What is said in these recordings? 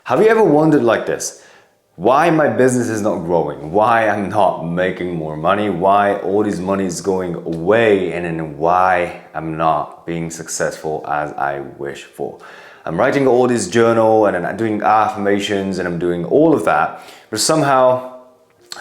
Have you ever wondered like this? Why my business is not growing? Why I'm not making more money? Why all this money is going away? And then why I'm not being successful as I wish for? I'm writing all this journal and then I'm doing affirmations and I'm doing all of that, but somehow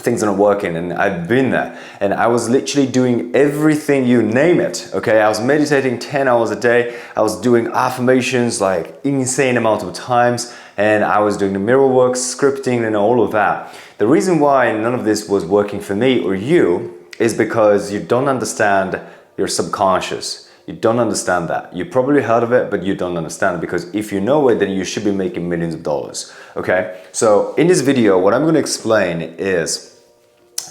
things are not working. And I've been there and I was literally doing everything, you name it. Okay, I was meditating 10 hours a day. I was doing affirmations like insane amount of times, and I was doing the mirror work, scripting and all of that. The reason why none of this was working for me or you is because you don't understand your subconscious. You don't understand that. You probably heard of it, but you don't understand it, because if you know it, then you should be making millions of dollars. Okay, so in this video, what I'm going to explain is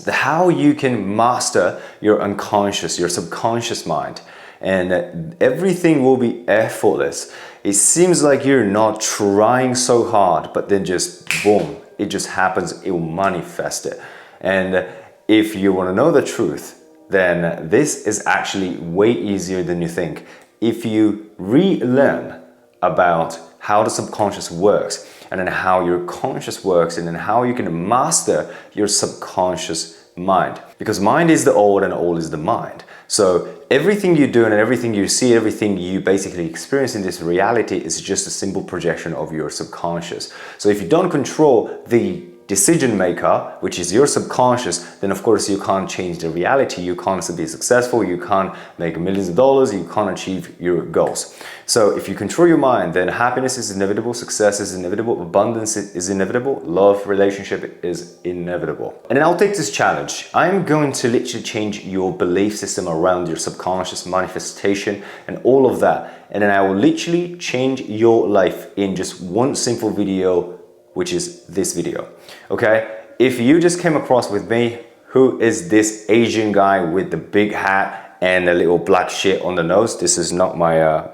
how you can master your unconscious, your subconscious mind, and everything will be effortless. It seems like you're not trying so hard, but then just boom, it just happens. It will manifest it. And if you want to know the truth, then this is actually way easier than you think. If you relearn about how the subconscious works, and then how your conscious works, and then how you can master your subconscious mind. Because mind is the all and all is the mind. So everything you do and everything you see, everything you basically experience in this reality is just a simple projection of your subconscious. So if you don't control the decision maker, which is your subconscious, then of course you can't change the reality. You can't be successful, you can't make millions of dollars, you can't achieve your goals. So if you control your mind, then happiness is inevitable, success is inevitable, abundance is inevitable, love, relationship is inevitable. And then I'll take this challenge. I'm going to literally change your belief system around your subconscious manifestation and all of that. And then I will literally change your life in just one simple video, which is this video. Okay, if you just came across with me, who is this Asian guy with the big hat and a little black shit on the nose? This is not my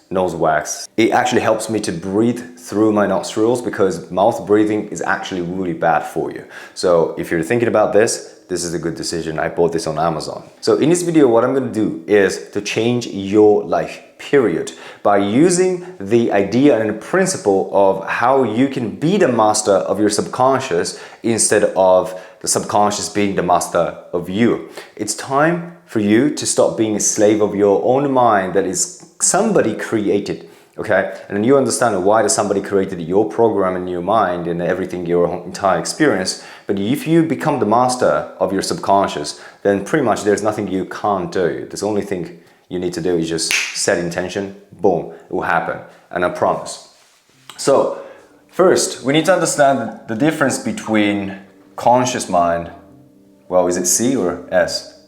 nose wax. It actually helps me to breathe through my nostrils, because mouth breathing is actually really bad for you. So if you're thinking about this, this is a good decision. I bought this on Amazon. So in this video, what I'm going to do is to change your life, period, by using the idea and the principle of how you can be the master of your subconscious instead of the subconscious being the master of you. It's time for you to stop being a slave of your own mind that is somebody created. Okay, and then you understand why somebody created your program in your mind and everything, your entire experience. But if you become the master of your subconscious, then pretty much there's nothing you can't do. The only thing you need to do is just set intention, boom, it will happen, and I promise. So first, we need to understand the difference between conscious mind, well, is it C or S?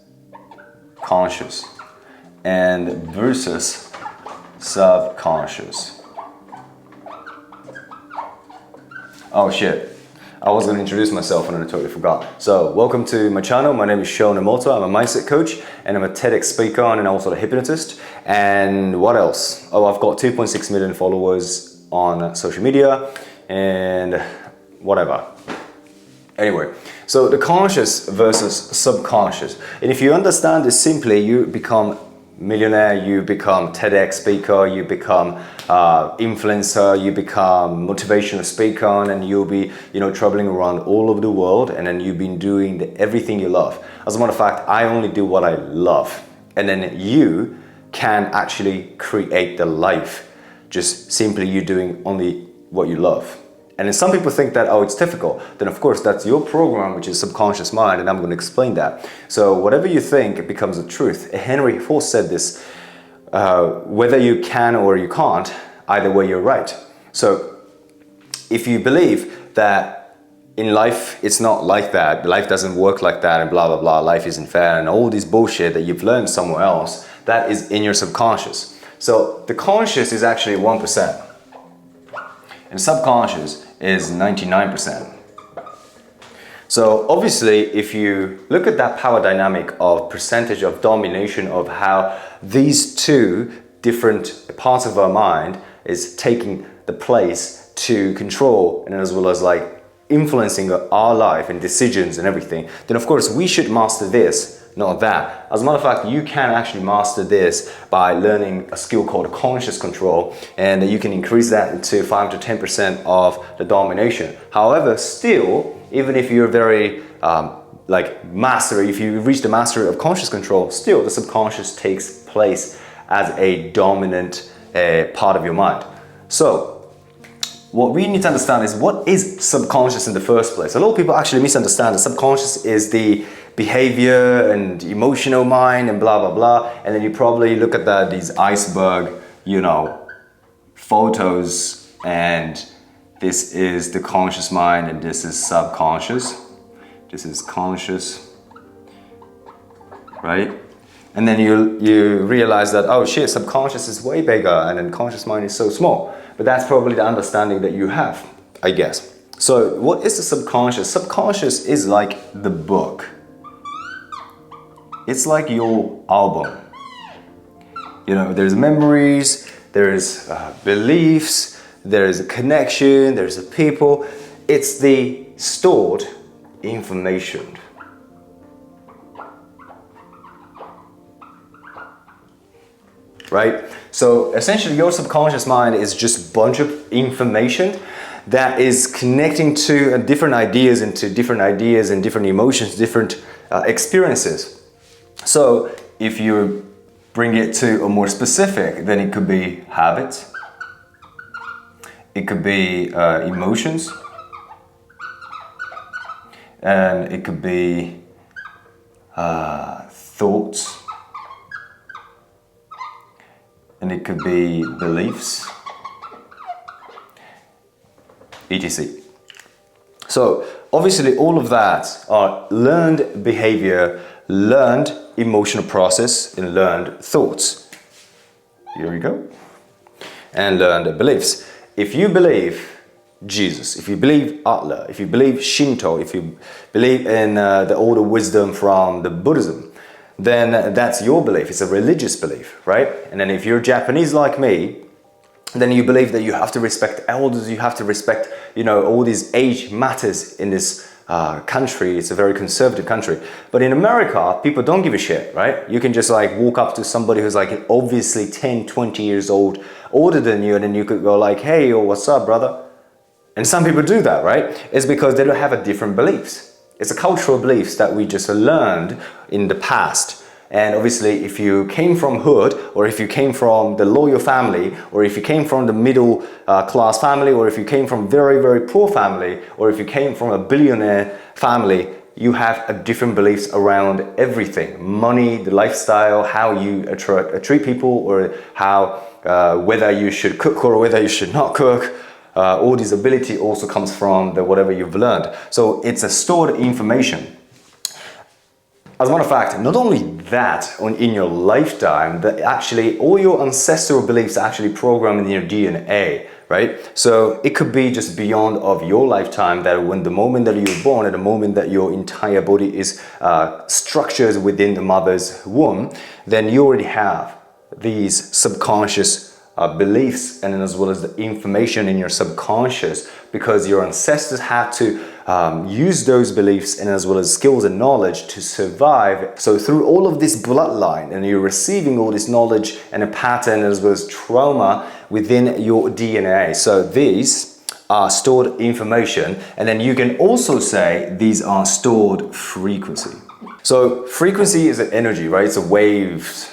Conscious, and versus subconscious. Oh shit, I was going to introduce myself and I totally forgot. So welcome to my channel. My name is Nemoto. I'm a mindset coach and I'm a TEDx speaker and also a hypnotist. And what else? Oh, I've got 2.6 million followers on social media and whatever. Anyway, so the conscious versus subconscious. And if you understand this simply, you become millionaire, you become TEDx speaker, you become influencer, you become motivational speaker, and you'll be, traveling around all over the world, and then you've been doing everything you love. As a matter of fact, I only do what I love, and then you can actually create the life just simply you doing only what you love. And then some people think that, oh, it's difficult. Then of course that's your program, which is subconscious mind, and I'm going to explain that. So whatever you think, it becomes a truth. Henry Ford said this, whether you can or you can't, either way you're right. So if you believe that in life it's not like that, life doesn't work like that, and blah, blah, blah, life isn't fair, and all this bullshit that you've learned somewhere else, that is in your subconscious. So the conscious is actually 1%. And subconscious is 99%. So obviously, if you look at that power dynamic of percentage of domination of how these two different parts of our mind is taking the place to control, and as well as like influencing our life and decisions and everything, then of course we should master this not that. As a matter of fact, you can actually master this by learning a skill called conscious control, and you can increase that to 5 to 10% of the domination. However, still, even if you're very if you reach the mastery of conscious control, still the subconscious takes place as a dominant part of your mind. So what we need to understand is, what is subconscious in the first place? A lot of people actually misunderstand that subconscious is the behavior and emotional mind and blah blah blah, and then you probably look at these iceberg photos, and this is the conscious mind and this is subconscious. This is conscious, right? And then you realize that, oh shit, subconscious is way bigger and then conscious mind is so small. But that's probably the understanding that you have, I guess. So what is the subconscious? Subconscious is like the book. It's like your album. There's memories, there's beliefs, there's a connection, there's a people. It's the stored information. Right? So essentially your subconscious mind is just a bunch of information that is connecting to different ideas and different emotions, different experiences. So if you bring it to a more specific, then it could be habits, it could be emotions, and it could be thoughts, and it could be beliefs, etc. So obviously all of that are learned behavior, learned emotional process, and learned thoughts. Here we go. And learned beliefs. If you believe Jesus, if you believe Allah, if you believe Shinto, if you believe in the older wisdom from the Buddhism, then that's your belief. It's a religious belief, right? And then if you're Japanese like me, then you believe that you have to respect elders, you have to respect, all these age matters in this country. It's a very conservative country. But in America, people don't give a shit, right? You can just walk up to somebody who's obviously 10, 20 years old, older than you, and then you could go hey, yo, what's up, brother? And some people do that, right? It's because they don't have a different beliefs. It's a cultural beliefs that we just learned in the past. And obviously, if you came from hood, or if you came from the loyal family, or if you came from the middle class family, or if you came from very, very poor family, or if you came from a billionaire family, you have a different beliefs around everything. Money, the lifestyle, how you treat people, or how whether you should cook or whether you should not cook. All this ability also comes from whatever you've learned. So it's a stored information. As a matter of fact, not only that, in your lifetime, that actually all your ancestral beliefs are actually programmed in your DNA, right? So it could be just beyond of your lifetime, that when the moment that you're born, at the moment that your entire body is structured within the mother's womb, then you already have these subconscious beliefs, and as well as the information in your subconscious, because your ancestors had to use those beliefs and as well as skills and knowledge to survive. So through all of this bloodline, and you're receiving all this knowledge and a pattern as well as trauma within your DNA. So these are stored information, and then you can also say these are stored frequency. So frequency is an energy, right? It's a wave,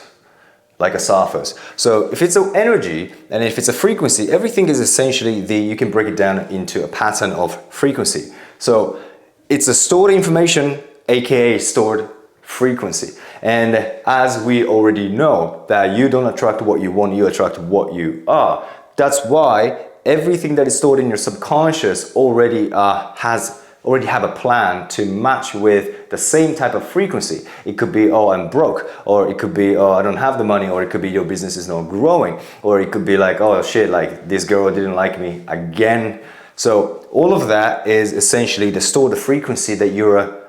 like a surface. So if it's an energy and if it's a frequency, everything is essentially you can break it down into a pattern of frequency. So it's a stored information, aka stored frequency. And as we already know that you don't attract what you want, you attract what you are. That's why everything that is stored in your subconscious already have a plan to match with the same type of frequency. It could be, oh, I'm broke, or it could be, oh, I don't have the money, or it could be your business is not growing, or it could be oh shit, this girl didn't like me again. So all of that is essentially the stored frequency that you're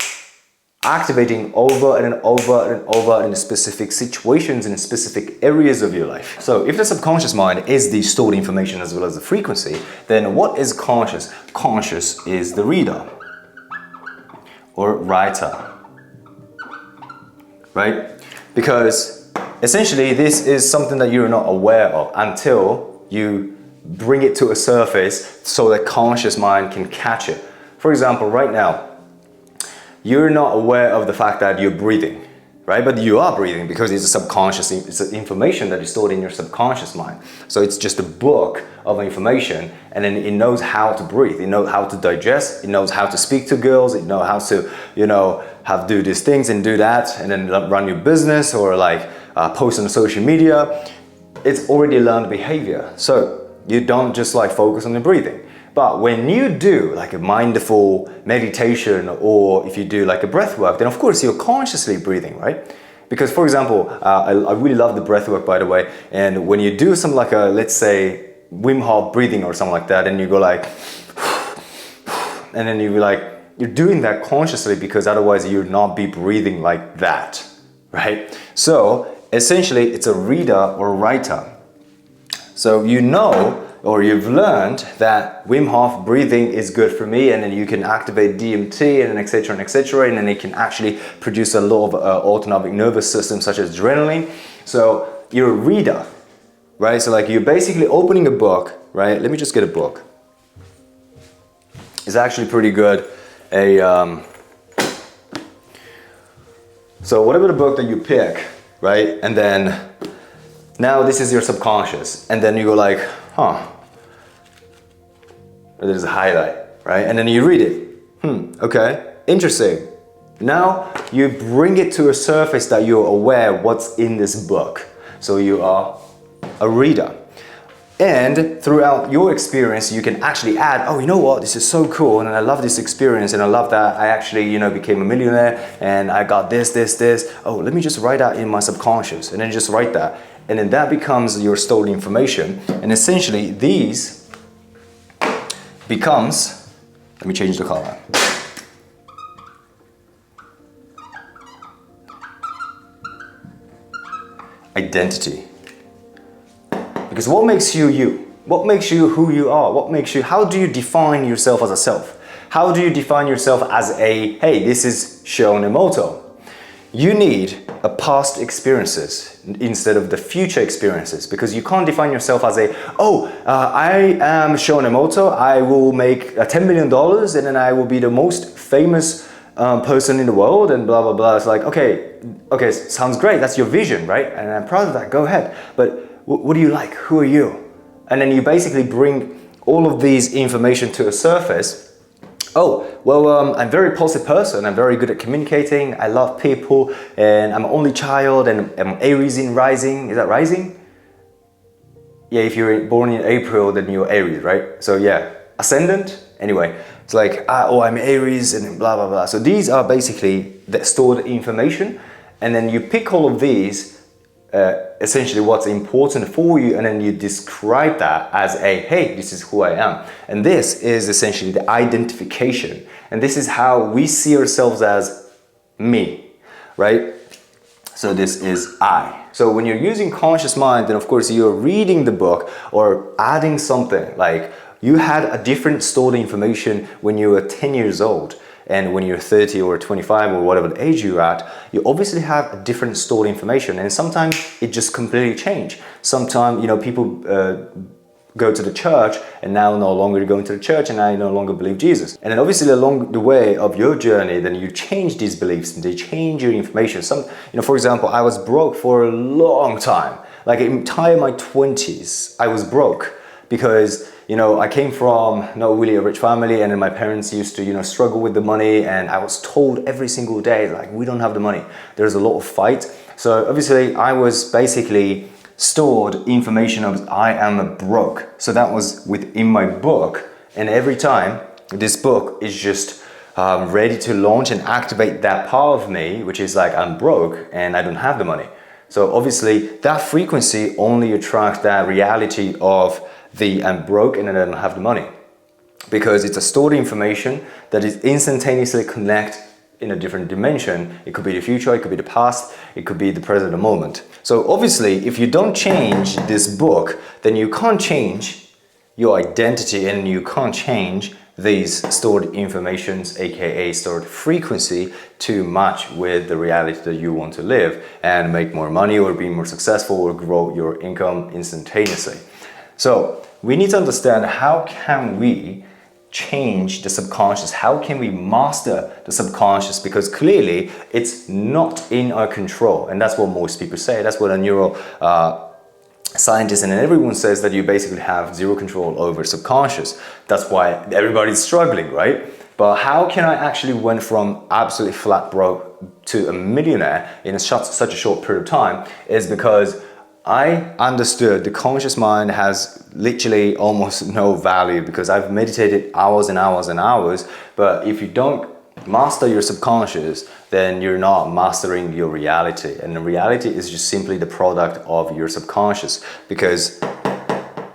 activating over and over and over in specific situations in specific areas of your life. So if the subconscious mind is the stored information as well as the frequency, then what is conscious? Conscious is the reader or writer. right? Because essentially this is something that you're not aware of until you bring it to a surface so that conscious mind can catch it. For example, right now, you're not aware of the fact that you're breathing, right? But you are breathing because it's a subconscious, it's information that is stored in your subconscious mind. So it's just a book of information, and then it knows how to breathe, it knows how to digest, it knows how to speak to girls, it knows how to, have to do these things and do that, and then run your business or like post on social media. It's already learned behavior. So you don't just like focus on the breathing. But when you do like a mindful meditation, or if you do like a breath work, then of course you're consciously breathing, right? Because for example, I really love the breath work, by the way. And when you do some like a, let's say, Wim Hof breathing or something like that, and you go like, and then you be like, you're doing that consciously, because otherwise you'll not be breathing like that, right? So essentially it's a reader or writer. So or you've learned that Wim Hof breathing is good for me, and then you can activate DMT and etc, and then it can actually produce a lot of autonomic nervous system such as adrenaline. So you're a reader, right? So like you're basically opening a book, right? Let me just get a book. It's actually pretty good. So whatever the book that you pick, right? And then now this is your subconscious, and then you go like, there's a highlight, right? And then you read it. Okay, interesting. Now you bring it to a surface that you're aware what's in this book. So you are a reader. And throughout your experience, you can actually add, oh, you know what, this is so cool, and I love this experience, and I love that I actually, became a millionaire, and I got this. Oh, let me just write that in my subconscious, and then just write that. And then that becomes your stored information. And essentially these becomes, let me change the color. Identity. Because what makes you you? What makes you who you are? How do you define yourself as a self? How do you define yourself as hey, this is Nemoto? You need a past experiences instead of the future experiences, because you can't define yourself as I am Nemoto, I will make $10 million and then I will be the most famous person in the world and blah, blah, blah. It's like, okay, sounds great. That's your vision, right? And I'm proud of that. Go ahead. But what do you like? Who are you? And then you basically bring all of these information to a surface. I'm a very positive person, I'm very good at communicating, I love people, and I'm an only child, and I'm Aries in rising. Is that rising? Yeah, if you're born in April, then you're Aries, right? So yeah, ascendant? Anyway, it's like, I'm Aries and blah, blah, blah. So these are basically the stored information, and then you pick all of these, essentially what's important for you, and then you describe that as hey, this is who I am. And this is essentially the identification. And this is how we see ourselves as me, right? So this is I. So when you're using conscious mind, then of course you're reading the book or adding something. Like you had a different stored information when you were 10 years old. And when you're 30 or 25 or whatever the age you're at, you obviously have a different stored information. And sometimes it just completely change. Sometimes, people go to the church and now no longer going to the church, and now you no longer believe Jesus. And then obviously along the way of your journey, then you change these beliefs and they change your information. For example, I was broke for a long time. Like entire my 20s, I was broke because I came from not really a rich family, and then my parents used to, struggle with the money, and I was told every single day, like, we don't have the money. There's a lot of fight. So obviously I was basically stored information of I am broke. So that was within my book, and every time this book is just ready to launch and activate that part of me, which is like I'm broke and I don't have the money. So obviously that frequency only attracts that reality of I'm broke and I don't have the money, because it's a stored information that is instantaneously connect in a different dimension. It could be the future, it could be the past, it could be the present moment. So obviously if you don't change this book, then you can't change your identity and you can't change these stored informations, aka stored frequency, to match with the reality that you want to live and make more money or be more successful or grow your income instantaneously. So we need to understand, how can we change the subconscious? How can we master the subconscious? Because clearly it's not in our control, and that's what most people say. That's what a neuro scientist and everyone says, that you basically have zero control over subconscious. That's why everybody's struggling, right? But how can I actually went from absolutely flat broke to a millionaire in such a short period of time? Is because I understood the conscious mind has literally almost no value, because I've meditated hours and hours and hours. But if you don't master your subconscious, then you're not mastering your reality. And the reality is just simply the product of your subconscious, because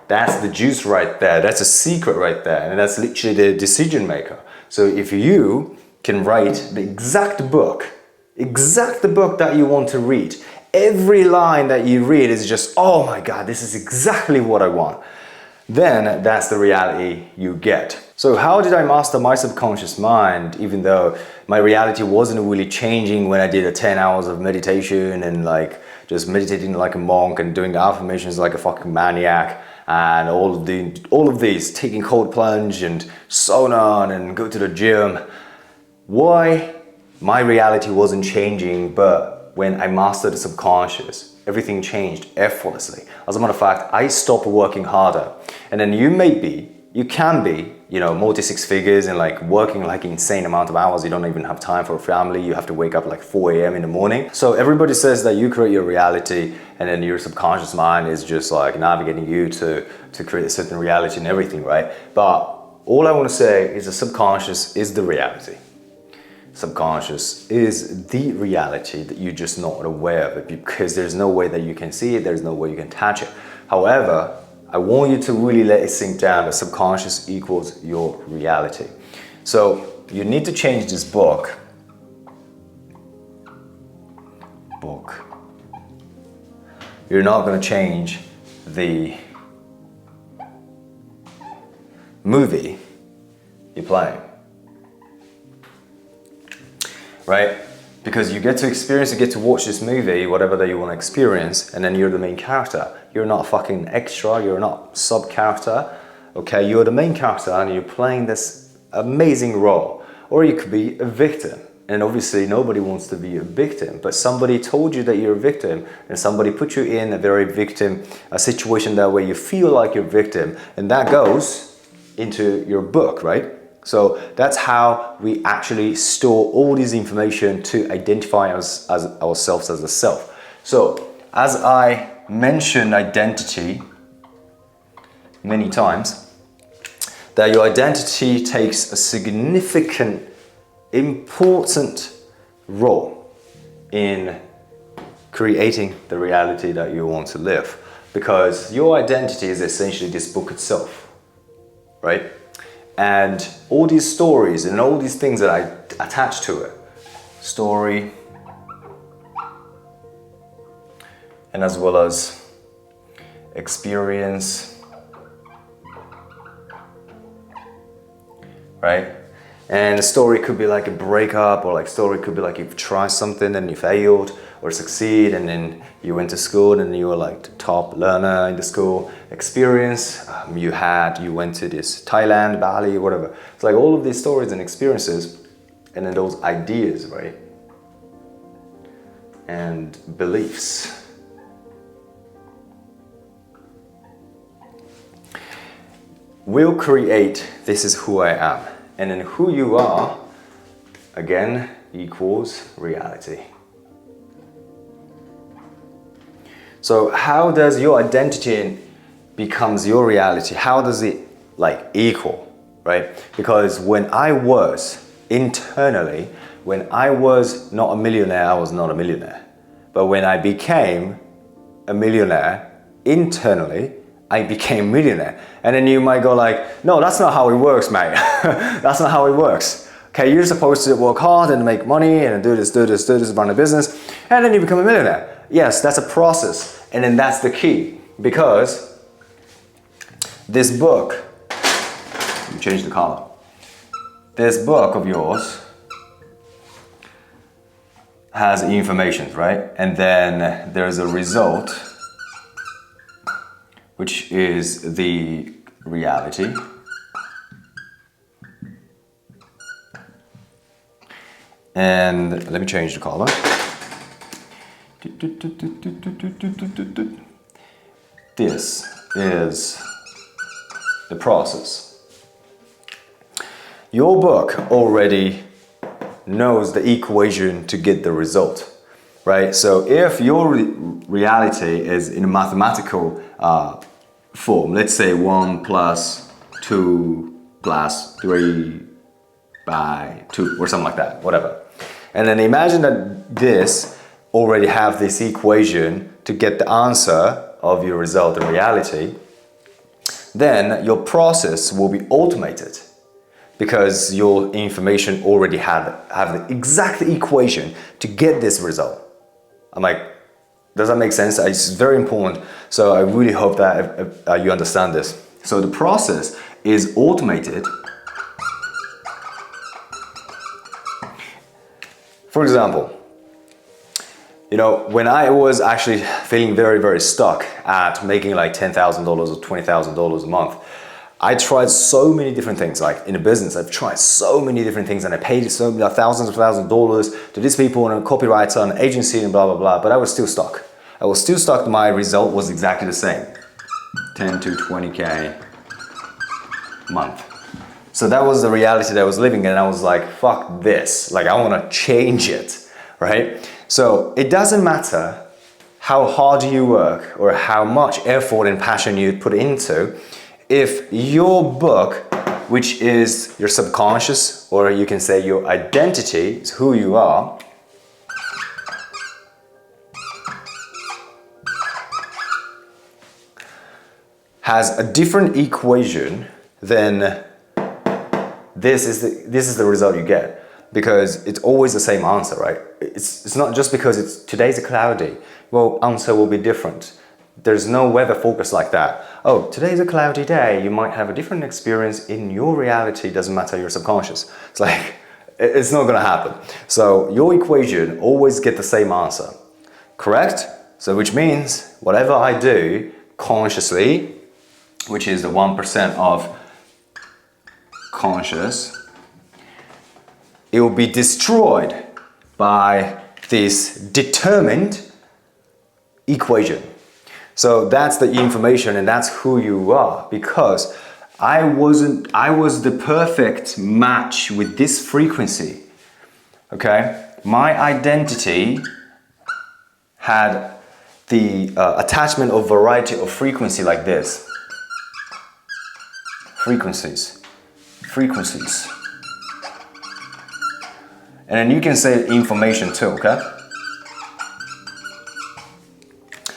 that's the juice right there. That's a secret right there. And that's literally the decision maker. So if you can write the exact book that you want to read, every line that you read is just, oh my God, this is exactly what I want, then that's the reality you get. So how did I master my subconscious mind, even though my reality wasn't really changing when I did 10 hours of meditation and like just meditating like a monk and doing the affirmations like a fucking maniac, and all of these, taking cold plunge and sauna and go to the gym? Why my reality wasn't changing, but when I mastered the subconscious, everything changed effortlessly. As a matter of fact, I stopped working harder. And then you can be, multi six figures and like working like an insane amount of hours. You don't even have time for a family. You have to wake up like 4 a.m. in the morning. So everybody says that you create your reality, and then your subconscious mind is just like navigating you to create a certain reality and everything, right? But all I want to say is the subconscious is the reality. Subconscious is the reality that you're just not aware of it, because there's no way that you can see it, there's no way you can touch it. However, I want you to really let it sink down. The subconscious equals your reality. So you need to change this book. You're not going to change the movie you're playing. Right? Because you get to experience, you get to watch this movie, whatever that you want to experience, and then you're the main character. You're not a fucking extra, you're not sub-character, okay? You're the main character and you're playing this amazing role. Or you could be a victim. And obviously nobody wants to be a victim, but somebody told you that you're a victim, and somebody put you in a very victim situation that way you feel like you're a victim, and that goes into your book, right? So that's how we actually store all this information to identify us as ourselves as a self. So as I mentioned identity many times, that your identity takes a significant, important role in creating the reality that you want to live. Because your identity is essentially this book itself, right? And all these stories and all these things that I attach to it, story, and as well as experience, right? And a story could be like a breakup, or like story could be like you've tried something and you failed, or succeed, and then you went to school and you were like the top learner in the school. Experience, you went to this Thailand, Bali, whatever. It's like all of these stories and experiences, and then those ideas, right? And beliefs. Will create, this is who I am. And then who you are, again, equals reality. So how does your identity becomes your reality? How does it like equal, right? Because when I was internally, when I was not a millionaire, I was not a millionaire. But when I became a millionaire internally, I became a millionaire. And then you might go like, no, that's not how it works, mate. That's not how it works. Okay, you're supposed to work hard and make money and do this, run a business, and then you become a millionaire. Yes, that's a process. And then that's the key. Because this book, let me change the color. this book of yours has information, right? And then there's a result, which is the reality. And let me change the color. This is the process. Your book already knows the equation to get the result, right? So if your reality is in a mathematical form, let's say 1 plus 2 plus 3 by 2 or something like that, whatever. And then imagine that this already have this equation to get the answer of your result in reality, then your process will be automated because your information already have the exact equation to get this result. I'm like, does that make sense? It's very important. So I really hope that you understand this. So the process is automated. For example, you know, when I was actually feeling very, very stuck at making like $10,000 or $20,000 a month, I tried so many different things. Like in a business, I've tried so many different things and I paid so many thousands of dollars to these people and a copywriter and an agency and blah, blah, blah, but I was still stuck. I was still stuck. My result was exactly the same, 10 to 20K a month. So that was the reality that I was living in, and I was like, fuck this. Like, I want to change it, right? So it doesn't matter how hard you work or how much effort and passion you put into, if your book, which is your subconscious, or you can say your identity, is who you are, has a different equation, then this is the result you get, because it's always the same answer, right? It's not just because today's cloudy, well, answer will be different. There's no weather focus like that. Oh, today's a cloudy day, you might have a different experience in your reality, doesn't matter your subconscious. It's like, it's not gonna happen. So your equation always get the same answer, correct? So which means whatever I do consciously, which is the 1% of conscious, it will be destroyed by this determined equation. So that's the information and that's who you are, because I was the perfect match with this frequency. Okay, my identity had the attachment of variety of frequency like this. Frequencies. And then you can say information too, okay?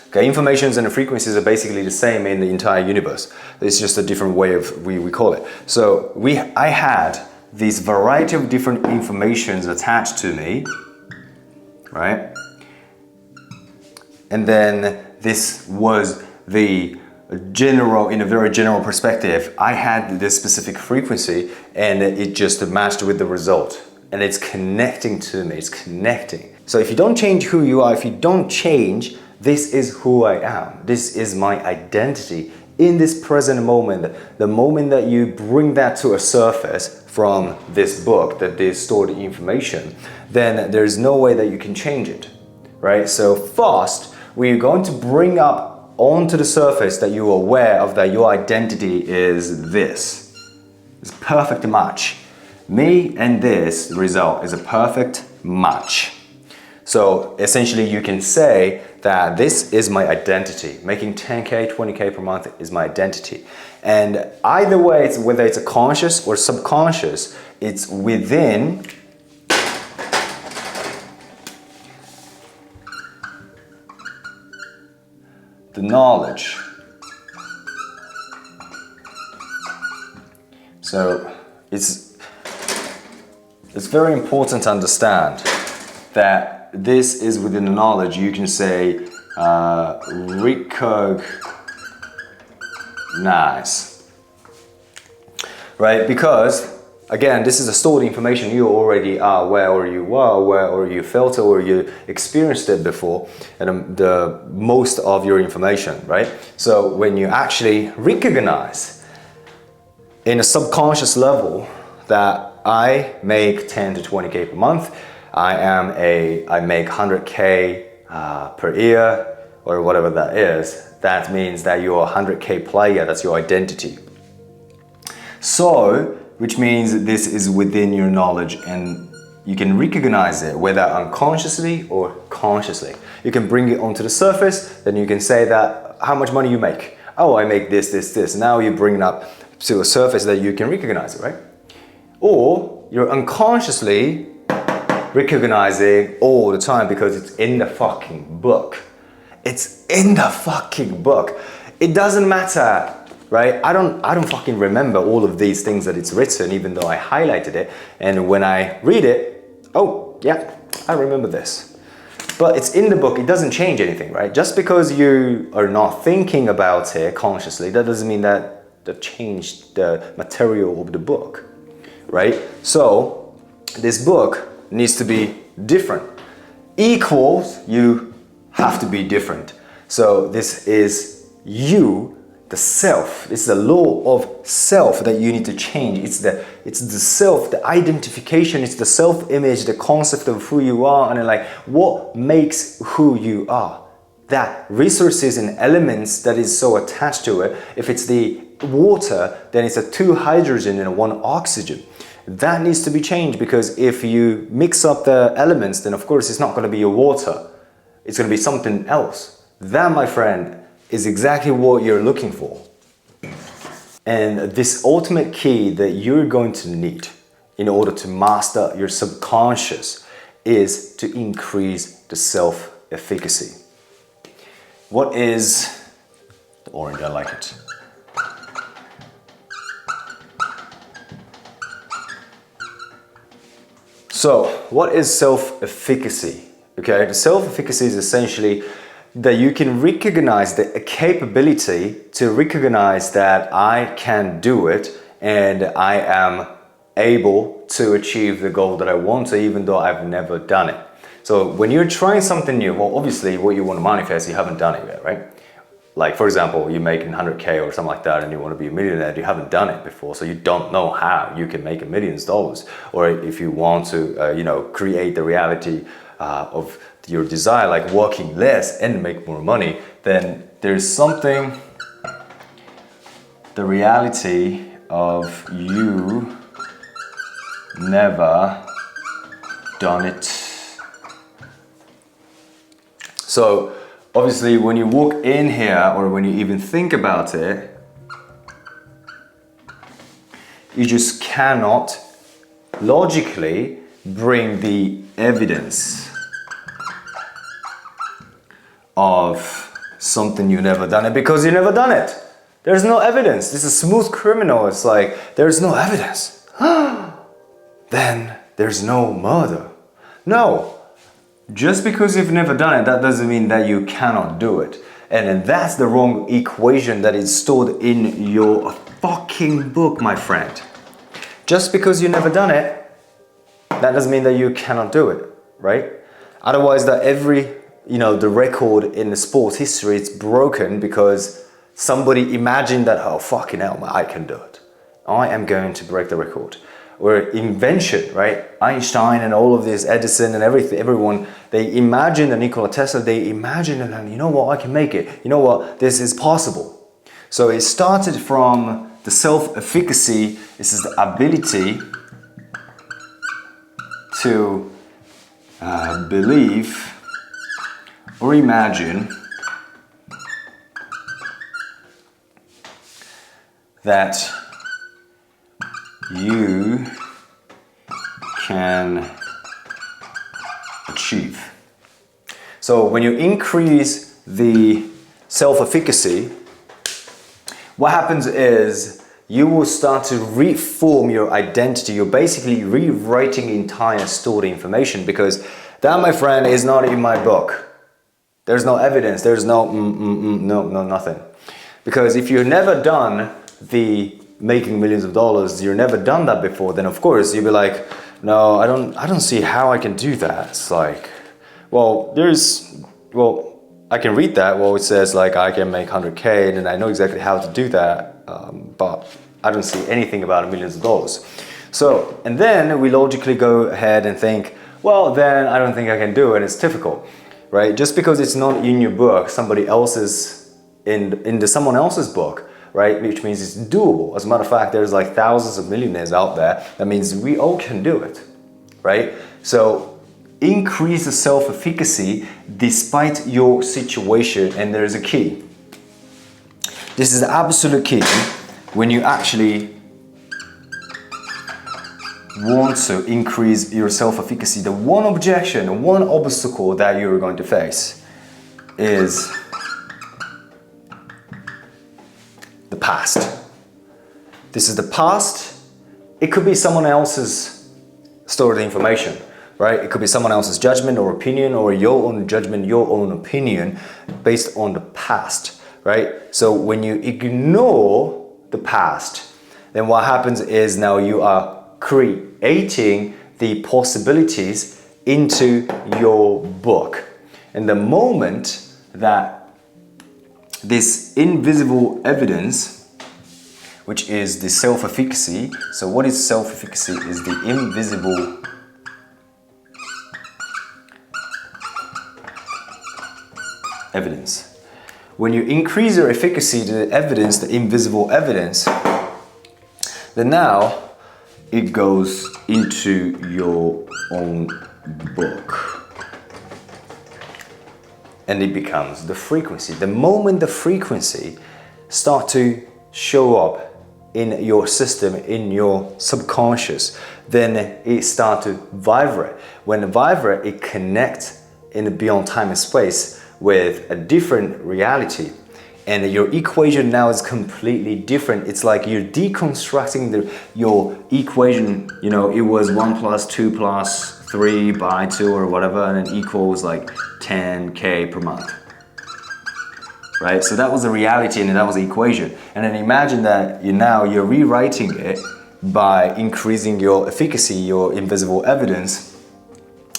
Okay, informations and the frequencies are basically the same in the entire universe. It's just a different way of we call it. So I had this variety of different informations attached to me, right? And then this was the general, in a very general perspective, I had this specific frequency and it just matched with the result. And it's connecting to me, it's connecting. So if you don't change who you are, if you don't change, this is who I am. This is my identity in this present moment. The moment that you bring that to a surface from this book, that they store the information, then there's no way that you can change it, right? So first, we're going to bring up onto the surface that you're aware of that your identity is this. It's a perfect match. Me and this result is a perfect match. So essentially you can say that this is my identity. Making 10K, 20K per month is my identity. And either way, whether it's a conscious or subconscious, it's within the knowledge. So it's very important to understand that this is within the knowledge. You can say recognize, right? Because Again, this is a stored information you already are aware, or you were aware, or you felt it, or you experienced it before, and the most of your information, right? So when you actually recognize in a subconscious level that I make 10 to 20K per month, I make 100K per year, or whatever that is, that means that you're a 100K player, that's your identity. So, which means this is within your knowledge and you can recognize it, whether unconsciously or consciously. You can bring it onto the surface, then you can say that how much money you make. Oh, I make this, this, this. Now you bring it up to a surface that you can recognize it, right? Or you're unconsciously recognizing all the time because it's in the fucking book. It's in the fucking book. It doesn't matter. Right? I don't fucking remember all of these things that it's written, even though I highlighted it. And when I read it, oh yeah, I remember this. But it's in the book, it doesn't change anything, right? Just because you are not thinking about it consciously, that doesn't mean that changed the material of the book, right? So this book needs to be different. Equals, you have to be different. So this is you, the self. It's the law of self that you need to change. It's the self, the identification, it's the self-image, the concept of who you are, and like what makes who you are. That resources and elements that is so attached to it. If it's the water, then it's a 2 hydrogen and 1 oxygen. That needs to be changed, because if you mix up the elements, then of course it's not going to be your water. It's going to be something else. That, my friend, is exactly what you're looking for. And this ultimate key that you're going to need in order to master your subconscious is to increase the self-efficacy. What is the orange? I like it. So, what is self-efficacy? Okay, the self-efficacy is essentially that you can recognize the capability to recognize that I can do it and I am able to achieve the goal that I want to, even though I've never done it. So when you're trying something new, well, obviously what you want to manifest, you haven't done it yet, right? Like, for example, you're making 100K or something like that and you want to be a millionaire, you haven't done it before, so you don't know how you can make $1 million. Or if you want to, create the reality of your desire, like working less and make more money, then there's something, the reality of you never done it. So obviously when you walk in here, or when you even think about it, you just cannot logically bring the evidence of something you never done it, because you never done it. There's no evidence. This is a smooth criminal. It's like, there's no evidence. Then there's no murder. No. Just because you've never done it, that doesn't mean that you cannot do it. And that's the wrong equation that is stored in your fucking book, my friend. Just because you've never done it, that doesn't mean that you cannot do it, right? Otherwise, that the record in the sports history, it's broken because somebody imagined that, oh, fucking hell, I can do it. I am going to break the record. Or invention, right? Einstein and all of this, Edison and everyone, they imagined, and Nikola Tesla, they imagined, and you know what, I can make it. You know what, this is possible. So it started from the self-efficacy. This is the ability to believe or imagine that you can achieve. So when you increase the self-efficacy, what happens is you will start to reform your identity. You're basically rewriting entire stored information, because that, my friend, is not in my book. There's no evidence. There's no nothing. Because if you've never done the making millions of dollars, you've never done that before, then of course you'll be like, no, I don't see how I can do that. It's like, well, I can read that. Well, it says like I can make 100K and I know exactly how to do that, but I don't see anything about millions of dollars. So, and then we logically go ahead and think, well, then I don't think I can do it. It's difficult, right? Just because it's not in your book, somebody else's, in someone else's book, right? Which means it's doable. As a matter of fact, there's like thousands of millionaires out there. That means we all can do it, right? So increase the self-efficacy despite your situation, and there's a key. This is the absolute key when you actually want to increase your self-efficacy. The one objection, one obstacle that you're going to face is the past. This is the past. It could be someone else's stored information, right? It could be someone else's judgment or opinion, or your own judgment, your own opinion based on the past, right? So when you ignore the past, then what happens is now you are creating the possibilities into your book. And the moment that this invisible evidence, which is the self-efficacy, so what is self-efficacy? Is the invisible evidence. When you increase your efficacy to the evidence, the invisible evidence, then now it goes into your own book and it becomes the frequency. The moment the frequency start to show up in your system, in your subconscious, then it start to vibrate. When it vibrate, it connects in beyond time and space with a different reality. And your equation now is completely different. It's like you're deconstructing your equation. You know, it was 1 plus 2 plus 3 by 2 or whatever, and it equals like 10K per month. Right? So that was the reality and that was the equation. And then imagine that you're rewriting it by increasing your efficacy, your invisible evidence.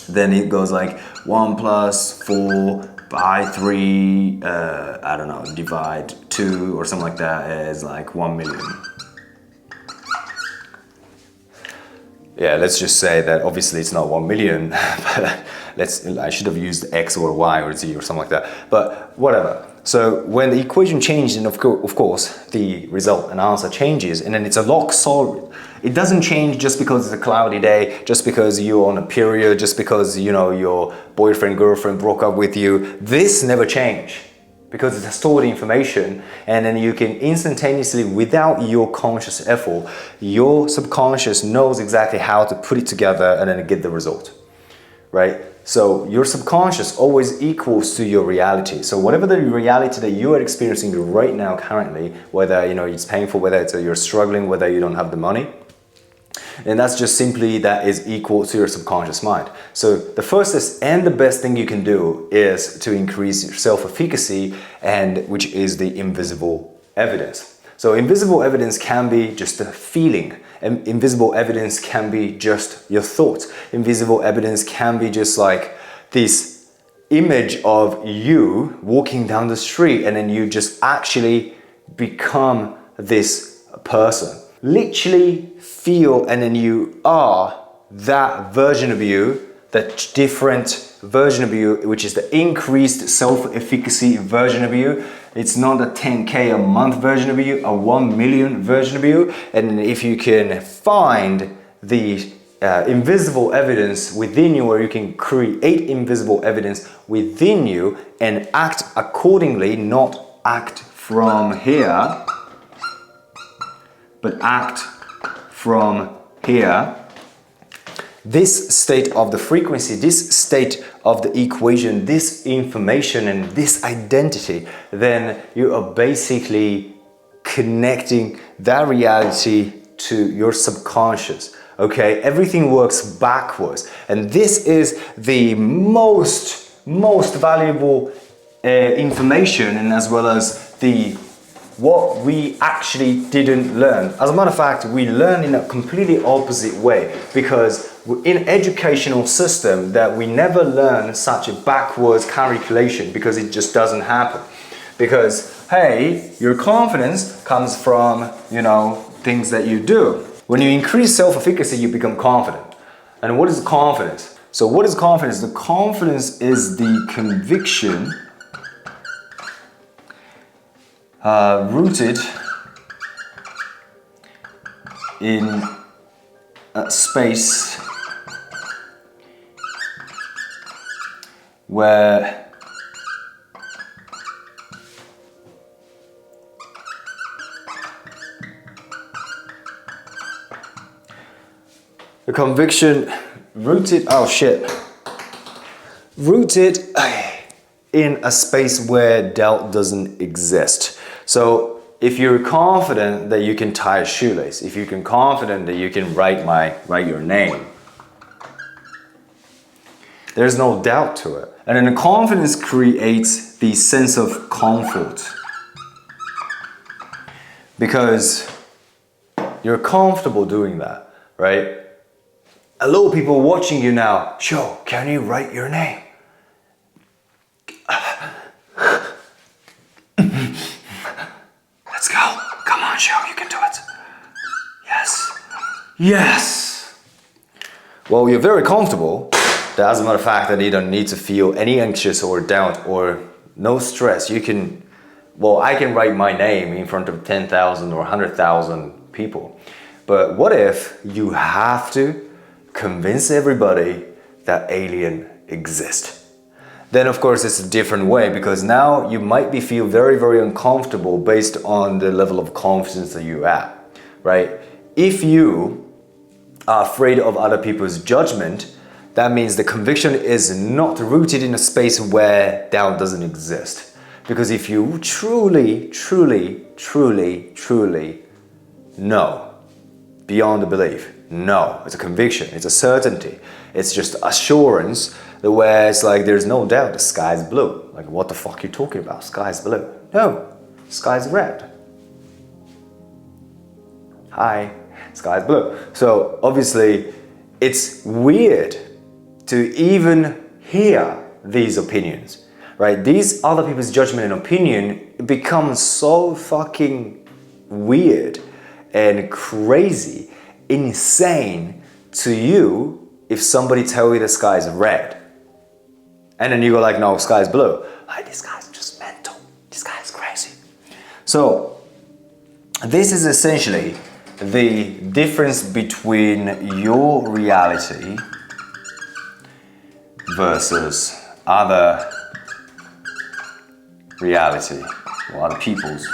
Then it goes like 1 plus 4 by 3, I don't know, divide 2 or something like that is like 1 million. Yeah, let's just say that obviously it's not 1 million, but I should have used X or Y or Z or something like that, but whatever. So when the equation changes, and of course the result and answer changes, and then it's a rock solid. It doesn't change just because it's a cloudy day, just because you're on a period, just because your boyfriend, girlfriend broke up with you. This never change because it's a stored information, and then you can instantaneously, without your conscious effort, your subconscious knows exactly how to put it together and then get the result, right? So your subconscious always equals to your reality. So whatever the reality that you are experiencing right now currently, whether it's painful, whether you're struggling, whether you don't have the money, and that's just simply that is equal to your subconscious mind. So the first and the best thing you can do is to increase your self-efficacy, and which is the invisible evidence. So invisible evidence can be just a feeling. Invisible evidence can be just your thoughts. Invisible evidence can be just like this image of you walking down the street, and then you just actually become this person. Literally feel, and then you are that version of you, that different version of you, which is the increased self-efficacy version of you. It's not a 10K a month version of you, a 1 million version of you. And if you can find the invisible evidence within you, or you can create invisible evidence within you and act accordingly, not act from here, but act from here. This state of the frequency, this state of the equation, this information and this identity, then you are basically connecting that reality to your subconscious. Okay, everything works backwards, and this is the most valuable information, and as well as the what we actually didn't learn. As a matter of fact, we learn in a completely opposite way, because in educational system that we never learn such a backwards calculation, because it just doesn't happen. Because, hey, your confidence comes from, things that you do. When you increase self-efficacy, you become confident. And what is confidence? So what is confidence? The confidence is the conviction rooted in a space where the conviction rooted in a space where doubt doesn't exist. So if you're confident that you can tie a shoelace, if you're confident that you can write your name, there's no doubt to it. And then the confidence creates the sense of comfort, because you're comfortable doing that, right? A lot of people watching you now, Sho, can you write your name? Let's go. Come on, Sho, you can do it. Yes. Yes. Well, you're very comfortable. That, as a matter of fact, that you don't need to feel any anxious or doubt or no stress. I can write my name in front of 10,000 or 100,000 people. But what if you have to convince everybody that alien exist? Then of course it's a different way, because now you might feel very, very uncomfortable based on the level of confidence that you're at, right? If you are afraid of other people's judgment, that means the conviction is not rooted in a space where doubt doesn't exist. Because if you truly, truly, truly, truly know beyond the belief, no, it's a conviction, it's a certainty, it's just assurance, where it's like there's no doubt the sky's blue. Like, what the fuck are you talking about? Sky's blue. No, sky's red. Hi, sky's blue. So obviously it's weird to even hear these opinions, right? These other people's judgment and opinion becomes so fucking weird and crazy, insane to you if somebody tell you the sky is red. And then you go like, no, sky is blue. Like, this guy's just mental. This guy is crazy. So this is essentially the difference between your reality versus other reality, or other people's,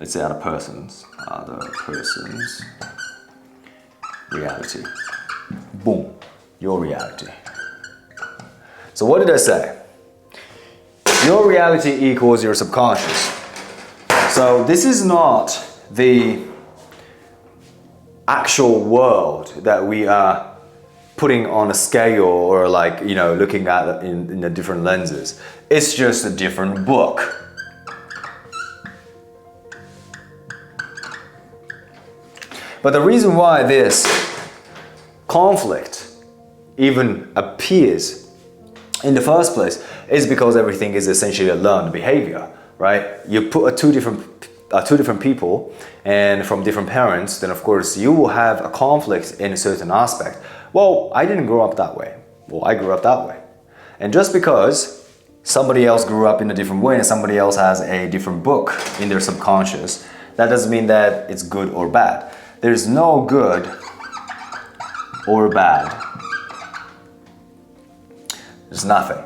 let's say other person's reality. Boom, your reality. So what did I say? Your reality equals your subconscious. So this is not the actual world that we are putting on a scale or like, looking at it in the different lenses. It's just a different book. But the reason why this conflict even appears in the first place is because everything is essentially a learned behavior, right? You put two different people and from different parents, then of course you will have a conflict in a certain aspect. Well, I didn't grow up that way. Well, I grew up that way. And just because somebody else grew up in a different way and somebody else has a different book in their subconscious, that doesn't mean that it's good or bad. There's no good or bad. There's nothing.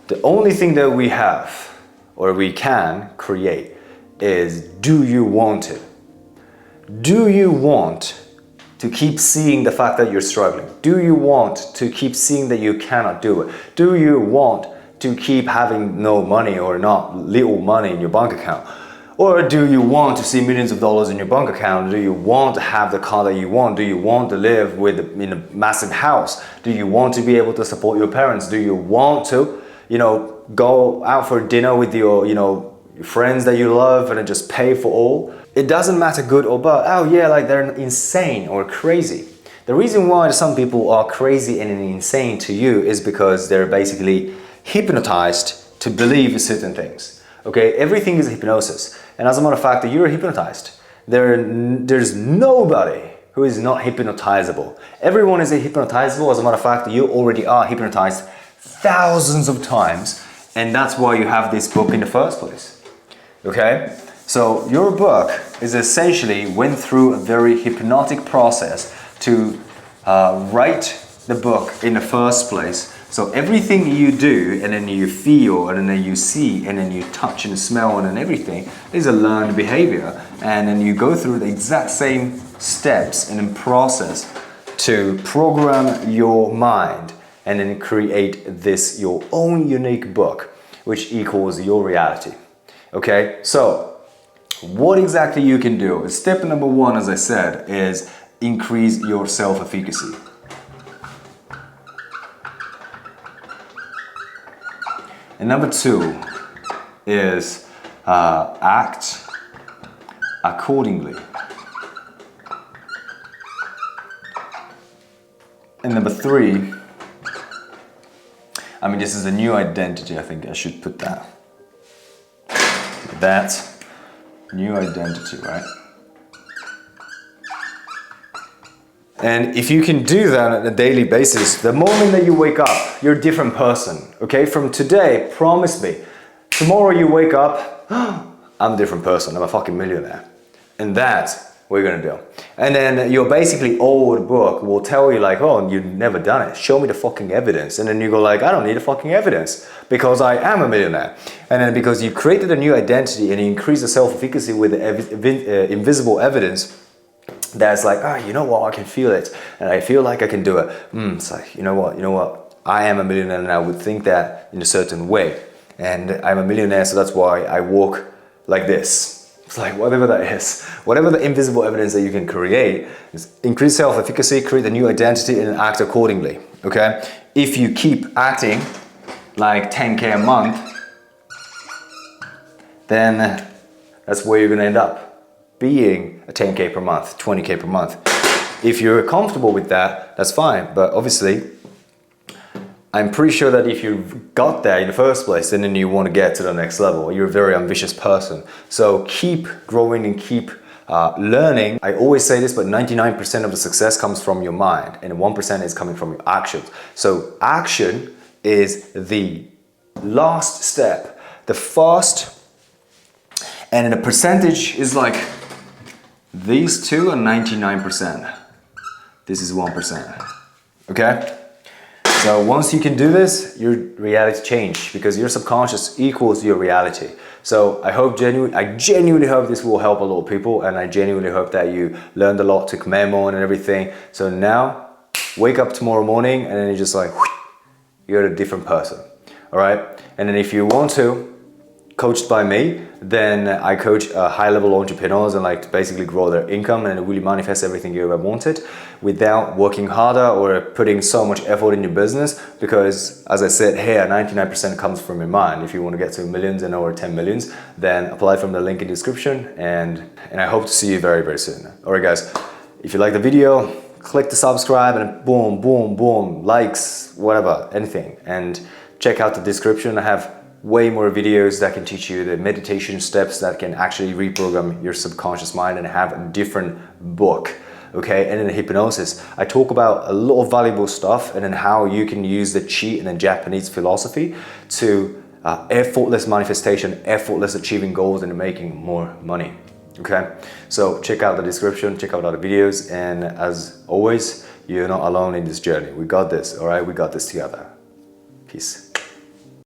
The only thing that we have or we can create is, do you want it? Do you want to keep seeing the fact that you're struggling? Do you want to keep seeing that you cannot do it? Do you want to keep having no money or not little money in your bank account? Or do you want to see millions of dollars in your bank account? Do you want to have the car that you want? Do you want to live in a massive house? Do you want to be able to support your parents? Do you want to, go out for dinner with your your friends that you love and then just pay for all. It doesn't matter good or bad. Oh yeah, like they're insane or crazy. The reason why some people are crazy and insane to you is because they're basically hypnotized to believe certain things. Okay, everything is hypnosis. And as a matter of fact, you're hypnotized. There's nobody who is not hypnotizable. Everyone is hypnotizable. As a matter of fact, you already are hypnotized thousands of times, and that's why you have this book in the first place. Okay? So your book is essentially went through a very hypnotic process to write the book in the first place. So everything you do, and then you feel, and then you see, and then you touch and smell, and then everything is a learned behavior. And then you go through the exact same steps and then process to program your mind and then create this your own unique book, which equals your reality. Okay, so what exactly you can do? Step number one, as I said, is increase your self-efficacy. And number two is act accordingly. And number three, I mean, this is a new identity. I think I should put that. That's new identity, right? And if you can do that on a daily basis, the moment that you wake up, you're a different person, okay? From today, promise me, tomorrow you wake up, I'm a different person, I'm a fucking millionaire. And that's what you're gonna do. And then your basically old book will tell you like, oh, you've never done it. Show me the fucking evidence. And then you go like, I don't need the fucking evidence because I am a millionaire. And then because you created a new identity and you increase the self-efficacy with the invisible evidence, that's like, ah, you know what, I can feel it. And I feel like I can do it. It's like, you know what, I am a millionaire and I would think that in a certain way. And I'm a millionaire, so that's why I walk like this. It's like whatever that is, whatever the invisible evidence that you can create, is increase self-efficacy, create a new identity and act accordingly, okay? If you keep acting like 10K a month, then that's where you're gonna end up, being a 10K per month, 20K per month. If you're comfortable with that, that's fine, but obviously, I'm pretty sure that if you've got there in the first place, then you want to get to the next level. You're a very ambitious person. So keep growing and keep learning. I always say this, but 99% of the success comes from your mind and 1% is coming from your actions. So action is the last step. The first, and in a percentage is like, these two are 99%. This is 1%, okay? So once you can do this, your reality change because your subconscious equals your reality. So I genuinely hope this will help a lot of people, and I genuinely hope that you learned a lot, took memo and everything. So now, wake up tomorrow morning and then you're just like, you're a different person, all right? And then if you want to, coached by me, then I coach high-level entrepreneurs and like to basically grow their income and really manifest everything you ever wanted without working harder or putting so much effort in your business, because as I said here, 99% comes from your mind. If you want to get to millions and over 10 millions, then apply from the link in the description, and I hope to see you very, very soon. All right, guys, if you like the video, click the subscribe and boom, boom, boom, likes, whatever, anything, and check out the description. I have way more videos that can teach you the meditation steps that can actually reprogram your subconscious mind and have a different book, okay? And in hypnosis, I talk about a lot of valuable stuff and then how you can use the Chi and the Japanese philosophy to effortless manifestation, effortless achieving goals and making more money, okay? So check out the description, check out other videos, and as always, you're not alone in this journey. We got this, all right? We got this together. Peace.